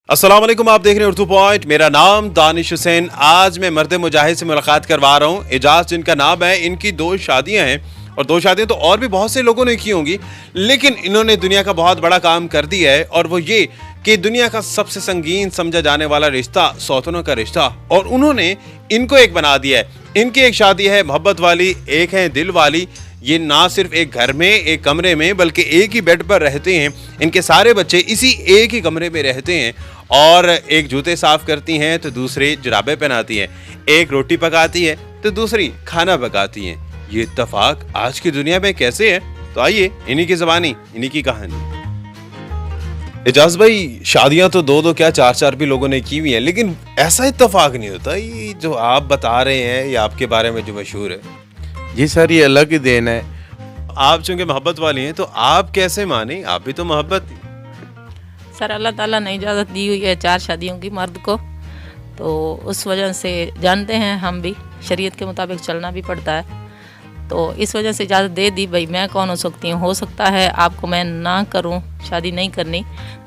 अस्सलाम वालेकुम, आप देख रहे हैं उर्दू पॉइंट। मेरा नाम दानिश हुसैन। आज मैं मर्द मुजाहिद से मुलाकात करवा रहा हूँ। एजाज जिनका नाम है, इनकी 2 शादियाँ हैं और 2 शादियाँ तो और भी बहुत से लोगों ने की होंगी, लेकिन इन्होंने दुनिया का बहुत बड़ा काम कर दिया है और वो ये कि दुनिया का सबसे संगीन समझा जाने वाला रिश्ता सौतनों का रिश्ता, और उन्होंने इनको एक बना दिया है। इनकी एक शादी है मोहब्बत वाली, एक है दिल वाली। ये ना सिर्फ एक घर में एक कमरे में बल्कि एक ही बेड पर रहते हैं। इनके सारे बच्चे इसी एक ही कमरे में रहते हैं और एक जूते साफ करती हैं तो दूसरी जुराबें पहनाती हैं, एक रोटी पकाती है तो दूसरी खाना पकाती हैं। ये इत्तेफाक आज की दुनिया में कैसे है? तो आइए इन्हीं की ज़बानी, इन्हीं की कहानी। एजाज भाई, शादियां तो 2-2 क्या 4-4 भी लोगों ने की हुई हैं, लेकिन ऐसा इत्तेफाक नहीं होता। ये जो आप बता रहे हैं, ये आपके बारे में जो मशहूर है। जी सर, ये अलग ही देन है। आप चूंकि मोहब्बत वाली हैं तो आप कैसे माने? आप भी तो मोहब्बत थी। सर अल्लाह ताला ने इजाज़त दी हुई है 4 शादियों की मर्द को, तो उस वजह से जानते हैं हम भी शरीयत के मुताबिक चलना भी पड़ता है, तो इस वजह से इजाज़त दे दी। भाई मैं कौन हो सकती हूँ, हो सकता है आपको मैं ना करूँ, शादी नहीं करनी,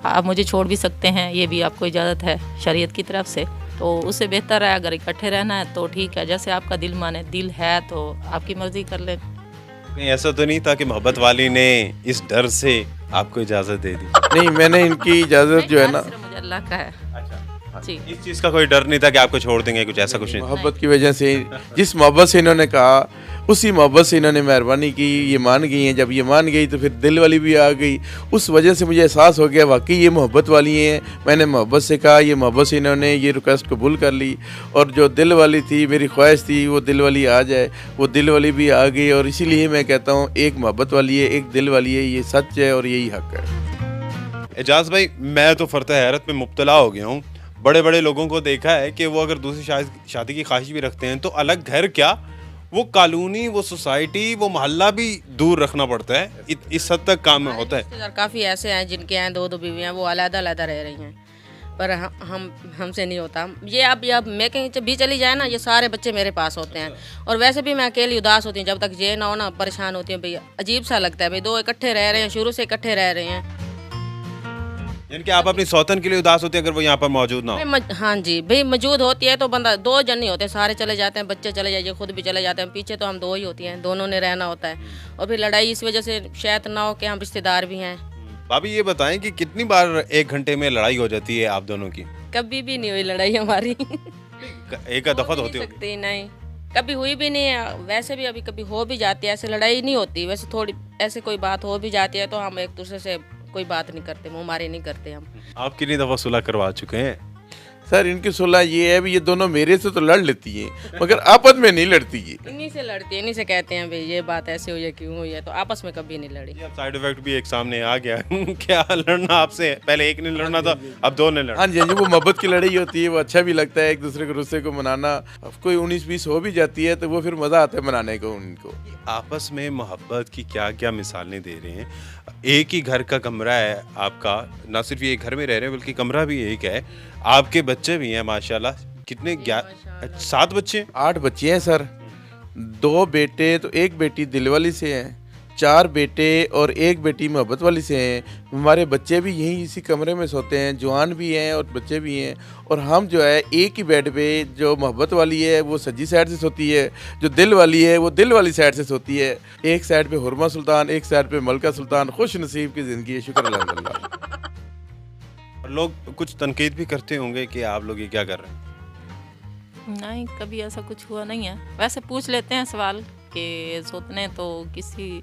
आप मुझे छोड़ भी सकते हैं, ये भी आपको इजाज़त है शरीयत की तरफ से। तो उससे बेहतर है अगर इकट्ठे रहना है तो ठीक है, जैसे आपका दिल माने। दिल है तो आपकी मर्ज़ी कर लें। कहीं ऐसा तो नहीं था कि मोहब्बत वाली ने इस डर से आपको इजाजत दे दी? नहीं, मैंने इनकी इजाज़त जो है ना, मुझे अल्लाह का है जी। इस चीज का कोई डर नहीं था कि आपको छोड़ देंगे, कुछ ऐसा कुछ नहीं? मोहब्बत की वजह से, जिस मोहब्बत से इन्होंने कहा उसी मोहब्बत से इन्होंने मेहरबानी की, ये मान गई हैं। जब ये मान गई तो फिर दिल वाली भी आ गई। उस वजह से मुझे एहसास हो गया वाकई ये मोहब्बत वाली हैं। मैंने मोहब्बत से कहा, ये मोहब्बत से इन्होंने ये रिक्वेस्ट कबूल कर ली, और जो दिल वाली थी, मेरी ख्वाहिश थी वो दिल वाली आ जाए, वो दिल वाली भी आ गई। और इसीलिए मैं कहता हूँ एक मोहब्बत वाली है, एक दिल वाली है, ये सच है और यही हक है। एजाज भाई, मैं तो फर्त हैरत में मुब्तला हो गया हूँ। बड़े बड़े लोगों को देखा है कि वो अगर दूसरी शादी की ख्वाहिश भी रखते हैं तो अलग घर क्या, वो कॉलोनी, वो सोसाइटी, वो मोहल्ला भी दूर रखना पड़ता है। इस हद तक काम में होता है। काफ़ी ऐसे हैं जिनके यहाँ 2-2 बीवियाँ, वो अलग-अलग रह रही हैं, पर हमसे नहीं होता ये। अब मैं कहीं भी चली जाए ना, ये सारे बच्चे मेरे पास होते हैं। और वैसे भी मैं अकेली उदास होती हूँ जब तक ये ना हो ना, परेशान होती हूँ। भैया अजीब सा लगता है भाई, 2 इकट्ठे रह रहे हैं, शुरू से इकट्ठे रह रहे हैं। यानी कि आप अपनी सौतन के लिए उदास होते हैं अगर वो यहाँ पर मौजूद ना हो? हाँ जी भाई, मौजूद होती है तो बंदा 2 जन नहीं होते, सारे चले जाते हैं, बच्चे चले जाइए, खुद भी चले जाते हैं, पीछे तो हम 2 ही होती हैं, दोनों ने रहना होता है। और फिर लड़ाई इस वजह से शायद ना हो कि हम रिश्तेदार भी हैं। भाभी ये बताएं कि कितनी बार 1 घंटे में लड़ाई हो जाती है आप दोनों की? कभी भी नहीं हुई लड़ाई हमारी। एक दफा तो होती होगी। सकती नहीं, कभी हुई भी नहीं है। वैसे भी अभी कभी हो भी जाती है, ऐसे लड़ाई नहीं होती। वैसे थोड़ी ऐसे कोई बात हो भी जाती है तो हम एक दूसरे से कोई बात नहीं करते, मुँह मारी नहीं करते हम। आप कितनी दफा सुलह करवा चुके हैं? सर इनकी सुलह ये है भी, ये दोनों मेरे से तो लड़ लेती हैं मगर आपस में नहीं लड़ती ये। इन्हीं से लड़ती है, इन्हीं से कहते हैं भाई ये बात ऐसे हुई है, क्यों हुई है, तो आपस में कभी नहीं लड़ी। अब साइड इफेक्ट भी एक सामने आ गया। क्या लड़ना आपसे? पहले एक ने लड़ना था, अब 2 ने लड़ना। हाँ जी, हाँ जी, वो मोहब्बत की लड़ाई होती है, वो अच्छा भी लगता है एक दूसरे को गुस्से को मनाना। अब कोई 19-20 हो भी जाती है तो वो फिर मज़ा आता है मनाने को उनको। आपस में मोहब्बत की क्या क्या मिसालें दे रहे हैं। एक ही घर का कमरा है आपका, ना सिर्फ ये घर में रह रहे हैं बल्कि कमरा भी एक है, आपके बच्चे भी हैं माशाल्लाह। कितने? 7 बच्चे? 8 बच्चे हैं सर, 2 बेटे, तो 1 बेटी दिलवाली से है, 4 बेटे और 1 बेटी मोहब्बत वाली से हैं। हमारे बच्चे भी यहीं इसी कमरे में सोते हैं, जवान भी हैं और बच्चे भी हैं। और हम जो है एक ही बेड पे, जो मोहब्बत वाली है वो सज्जी साइड से सोती है, जो दिल वाली है वो दिल वाली साइड से सोती है। एक साइड पे हुरमा सुल्तान, एक साइड पे मलका सुल्तान। खुश नसीब की ज़िंदगी है, शुक्र अल्हम्दुलिल्लाह। लोग कुछ तनकीद भी करते होंगे कि आप लोग ये क्या कर रहे हैं? नहीं, कभी ऐसा कुछ हुआ नहीं है। वैसे पूछ लेते हैं सवाल कि सोतने तो किसी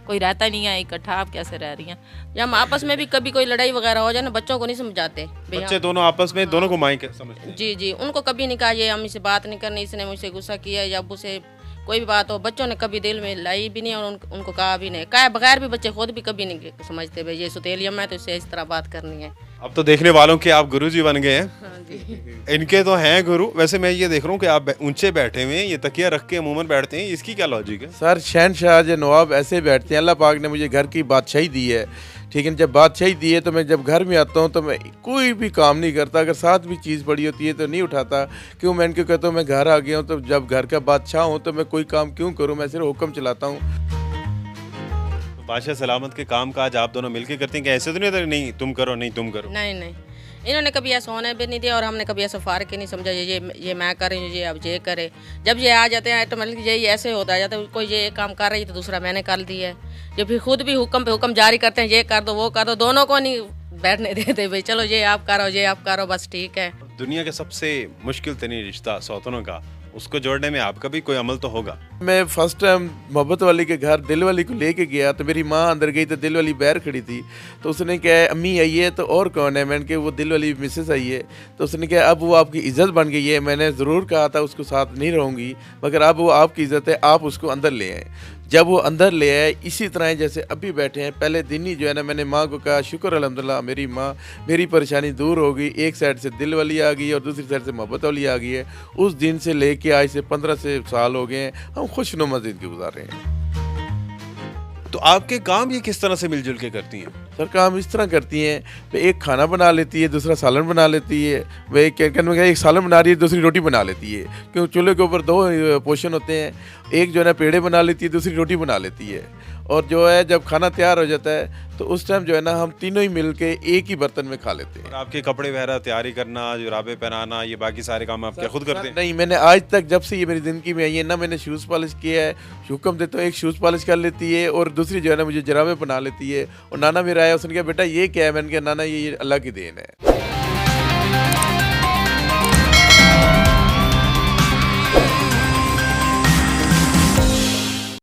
कोई रहता नहीं है इकट्ठा, आप कैसे रह रही हैं। या हम आपस में भी कभी कोई लड़ाई वगैरह हो जाए ना, बच्चों को नहीं समझाते भैया। बच्चे दोनों आपस में दोनों को माई समझते हैं? जी जी, उनको कभी नहीं कहा ये हम इससे बात नहीं करनी, इसने मुझसे गुस्सा किया, या अब्बू से कोई भी बात हो, बच्चों ने कभी दिल में लाई भी नहीं और उनको कहा भी नहीं। कहा बगैर भी बच्चे खुद भी कभी नहीं समझते भाई ये सुतेलियम है तो इससे इस तरह बात करनी है। अब तो देखने वालों के आप गुरु जी बन गए हैं। हाँ जी। इनके तो हैं गुरु। वैसे मैं ये देख रहा हूँ कि आप ऊंचे बैठे हुए हैं, ये तकिया रख के अमूमन बैठते हैं, इसकी क्या लॉजिक है? सर शहनशाह जो नवाब ऐसे बैठते हैं। अल्लाह पाक ने मुझे घर की बादशाही दी है, ठीक है। जब बादशाही दी है तो मैं जब घर में आता हूँ तो मैं कोई भी काम नहीं करता। अगर साथ भी चीज़ पड़ी होती है तो नहीं उठाता, क्यों? मैं इनको कहता हूँ मैं घर आ गया हूँ, तो जब घर का बादशाह हूँ तो मैं कोई काम क्यों करूँ, मैं सिर्फ हुक्म चलाता हूँ। बादशाह सलामत के काम काज आप दोनों मिलके करते हैं कि ऐसे तो नहीं था नहीं तुम करो नहीं तुम करो? नहीं नहीं, इन्होंने कभी ऐसा होने भी नहीं दिया और हमने कभी ऐसा फ़र्क ही नहीं समझा ये मैं कर रही हूँ, ये अब ये करे। जब ये आ जाते हैं ऑटोमेटिक यही ऐसे होता है जाता है, कोई ये काम कर रही है तो दूसरा मैंने कर दिया है। ये फिर खुद भी हुक्म पे हुक्म जारी करते हैं, ये कर दो वो कर दो, दोनों को नहीं बैठने देते भाई चलो ये आप करो ये आप करो बस ठीक है। दुनिया का सबसे मुश्किल तरीन रिश्ता सौतनों का, उसको जोड़ने में आपका भी कोई अमल तो होगा। मैं फर्स्ट टाइम मोहब्बत वाली के घर दिल वाली को लेके गया तो मेरी माँ अंदर गई तो दिल वाली बाहर खड़ी थी। तो उसने कहा अम्मी आई है, तो और कौन है? मैंने कहा वो दिल वाली मिसेस आई है। तो उसने कहा अब वो आपकी इज़्ज़त बन गई है। मैंने ज़रूर कहा था उसको साथ नहीं रहूँगी, मगर अब वो आपकी इज़्ज़त है, आप उसको अंदर ले आए। जब वो अंदर ले आए इसी तरह जैसे अभी बैठे हैं, पहले दिन ही जो है ना मैंने माँ को कहा शुक्र अल्हम्दुलिल्लाह मेरी माँ, मेरी परेशानी दूर हो गई। एक साइड से दिल वाली आ गई और दूसरी साइड से मोहब्बत वाली आ गई है। उस दिन से लेके आज से 15 से साल हो गए हैं, हम खुशनुमा ज़िंदगी गुजार रहे हैं। तो आपके काम ये किस तरह से मिलजुल के करती हैं? सर काम इस तरह करती हैं, वे एक खाना बना लेती है, दूसरा सालन बना लेती है। वे एक सालन बना रही है, दूसरी रोटी बना लेती है, क्योंकि चूल्हे के ऊपर 2 पोर्शन होते हैं। एक जो है ना पेड़े बना लेती है, दूसरी रोटी बना लेती है। और जो है जब खाना तैयार हो जाता है तो उस टाइम जो है ना हम तीनों ही मिल के एक ही बर्तन में खा लेते हैं। और आपके कपड़े वगैरह तैयारी करना, जुराबे पहनाना, ये बाकी सारे काम आप क्या खुद करते हैं? नहीं, मैंने आज तक जब से ये मेरी ज़िंदगी में आई है ना मैंने शूज़ पॉलिश किया है। हुक्म देता हूँ एक शूज़ पॉलिश कर लेती है और दूसरी जो है ना मुझे जुराबे बना लेती है। और नाना मेरा आया, उसने कहा बेटा ये क्या है? मैंने कहा नाना ये अल्लाह की देन है।